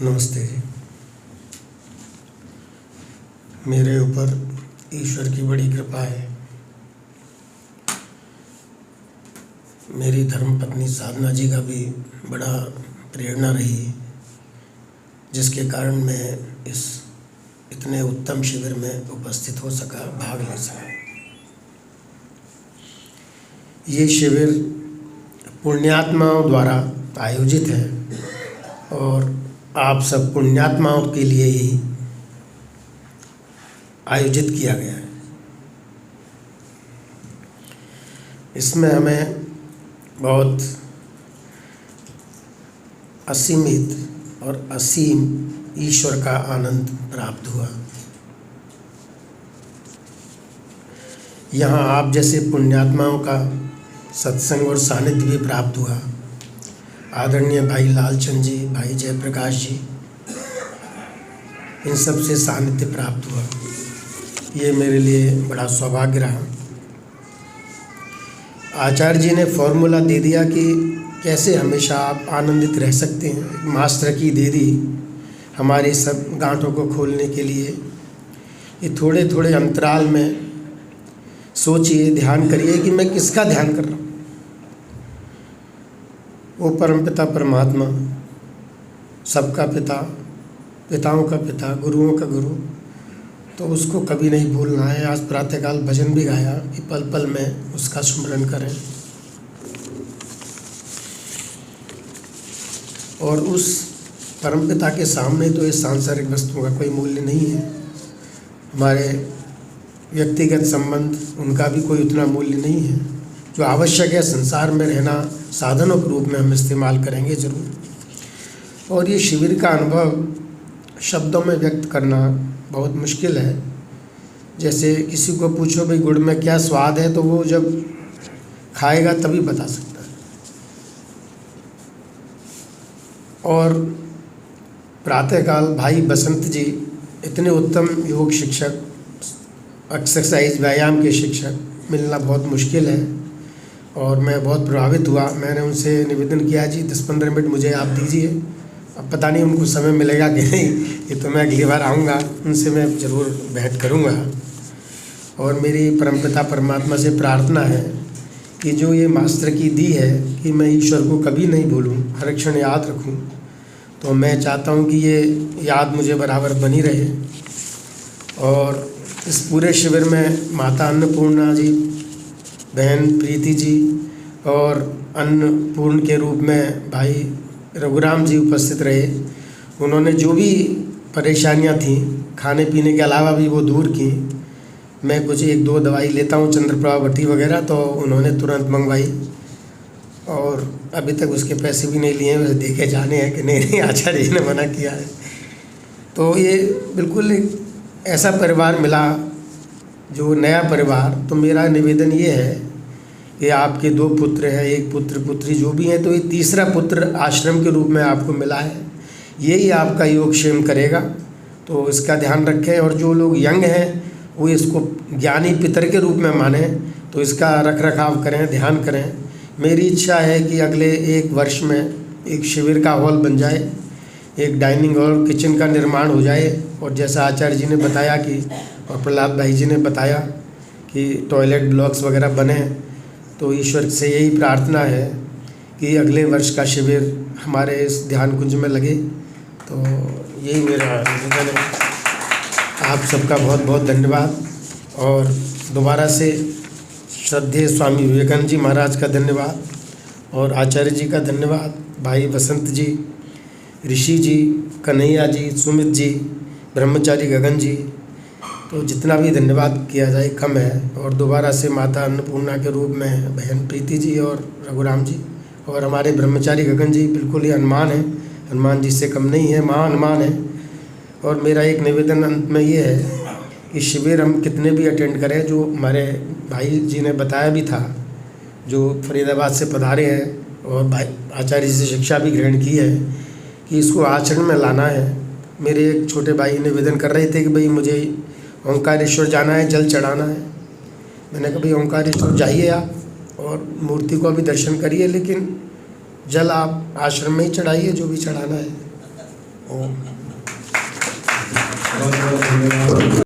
नमस्ते जी। मेरे ऊपर ईश्वर की बड़ी कृपा है। मेरी धर्मपत्नी साधना जी का भी बड़ा प्रेरणा रही, जिसके कारण मैं इस इतने उत्तम शिविर में उपस्थित हो सका, भाग ले सका। ये शिविर पुण्यात्माओं द्वारा आयोजित है और आप सब पुण्यात्माओं के लिए ही आयोजित किया गया है। इसमें हमें बहुत असीमित और असीम ईश्वर का आनंद प्राप्त हुआ। यहाँ आप जैसे पुण्यात्माओं का सत्संग और सानिध्य भी प्राप्त हुआ। आदरणीय भाई लालचंद जी, भाई जयप्रकाश जी, इन सब से सानिध्य प्राप्त हुआ। ये मेरे लिए बड़ा सौभाग्य रहा। आचार्य जी ने फॉर्मूला दे दिया कि कैसे हमेशा आप आनंदित रह सकते हैं। मास्टर की दे दी हमारी सब गांठों को खोलने के लिए। ये थोड़े थोड़े अंतराल में सोचिए, ध्यान करिए कि मैं किसका ध्यान कर रहा हूँ। वो परमपिता परमात्मा, सबका पिता, पिताओं का पिता, गुरुओं का गुरु, तो उसको कभी नहीं भूलना है। आज प्रातःकाल भजन भी गाया कि पल पल में उसका स्मरण करें। और उस परमपिता के सामने तो इस सांसारिक वस्तुओं का कोई मूल्य नहीं है। हमारे व्यक्तिगत संबंध, उनका भी कोई उतना मूल्य नहीं है। जो आवश्यक है संसार में रहना, साधनों के रूप में हम इस्तेमाल करेंगे ज़रूर। और ये शिविर का अनुभव शब्दों में व्यक्त करना बहुत मुश्किल है। जैसे किसी को पूछो भाई गुड़ में क्या स्वाद है, तो वो जब खाएगा तभी बता सकता है। और प्रातःकाल भाई बसंत जी इतने उत्तम योग शिक्षक, एक्सरसाइज व्यायाम के शिक्षक मिलना बहुत मुश्किल है। और मैं बहुत प्रभावित हुआ। मैंने उनसे निवेदन किया, जी 10-15 मिनट मुझे आप दीजिए। अब पता नहीं उनको समय मिलेगा कि नहीं, ये तो मैं अगली बार आऊँगा, उनसे मैं ज़रूर भेंट करूँगा। और मेरी परमपिता परमात्मा से प्रार्थना है कि जो ये मास्टर की दी है कि मैं ईश्वर को कभी नहीं भूलूँ, हर क्षण याद रखूँ, तो मैं चाहता हूँ कि ये याद मुझे बराबर बनी रहे। और इस पूरे शिविर में माता अन्नपूर्णा जी, बहन प्रीति जी और अन्नपूर्ण के रूप में भाई रघुराम जी उपस्थित रहे। उन्होंने जो भी परेशानियां थीं खाने पीने के अलावा भी वो दूर की। मैं कुछ 1-2 दवाई लेता हूँ, चंद्रप्रभा भट्टी वगैरह, तो उन्होंने तुरंत मंगवाई और अभी तक उसके पैसे भी नहीं लिए। वैसे देखे जाने हैं कि नहीं, आचार्य जी ने मना किया है। तो ये बिल्कुल एक ऐसा परिवार मिला, जो नया परिवार। तो मेरा निवेदन ये है कि आपके 2 पुत्र हैं, 1 पुत्र पुत्री जो भी हैं, तो ये तीसरा पुत्र आश्रम के रूप में आपको मिला है। यही आपका योगक्षेम करेगा, तो इसका ध्यान रखें। और जो लोग यंग हैं वो इसको ज्ञानी पितर के रूप में माने, तो इसका रख रखाव करें, ध्यान करें। मेरी इच्छा है कि अगले 1 वर्ष में एक शिविर का हॉल बन जाए, एक डाइनिंग हॉल, किचन का निर्माण हो जाए। और जैसा आचार्य जी ने बताया कि, और प्रहलाद भाई जी ने बताया कि टॉयलेट ब्लॉक्स वगैरह बने, तो ईश्वर से यही प्रार्थना है कि अगले वर्ष का शिविर हमारे इस ध्यान कुंज में लगे। तो यही मेरा निवेदन है। आप सबका बहुत बहुत धन्यवाद। और दोबारा से श्रद्धेय स्वामी विवेकानंद जी महाराज का धन्यवाद, और आचार्य जी का धन्यवाद, भाई बसंत जी, ऋषि जी, कन्हैया जी, सुमित जी, ब्रह्मचारी गगन जी। तो जितना भी धन्यवाद किया जाए कम है। और दोबारा से माता अन्नपूर्णा के रूप में बहन प्रीति जी और रघुराम जी, और हमारे ब्रह्मचारी गगन जी बिल्कुल ही हनुमान है, हनुमान जी से कम नहीं है, माँ हनुमान है। और मेरा एक निवेदन अंत में ये है कि शिविर हम कितने भी अटेंड करें, जो हमारे भाई जी ने बताया भी था, जो फरीदाबाद से पधारे हैं और भाई आचार्य जी से शिक्षा भी ग्रहण की है, कि इसको आचरण में लाना है। मेरे एक छोटे भाई निवेदन कर रहे थे कि भाई मुझे ओंकारेश्वर जाना है, जल चढ़ाना है। मैंने कहा भाई ओंकारेश्वर जाइए आप और मूर्ति को भी दर्शन करिए, लेकिन जल आप आश्रम में ही चढ़ाइए जो भी चढ़ाना है। ओम।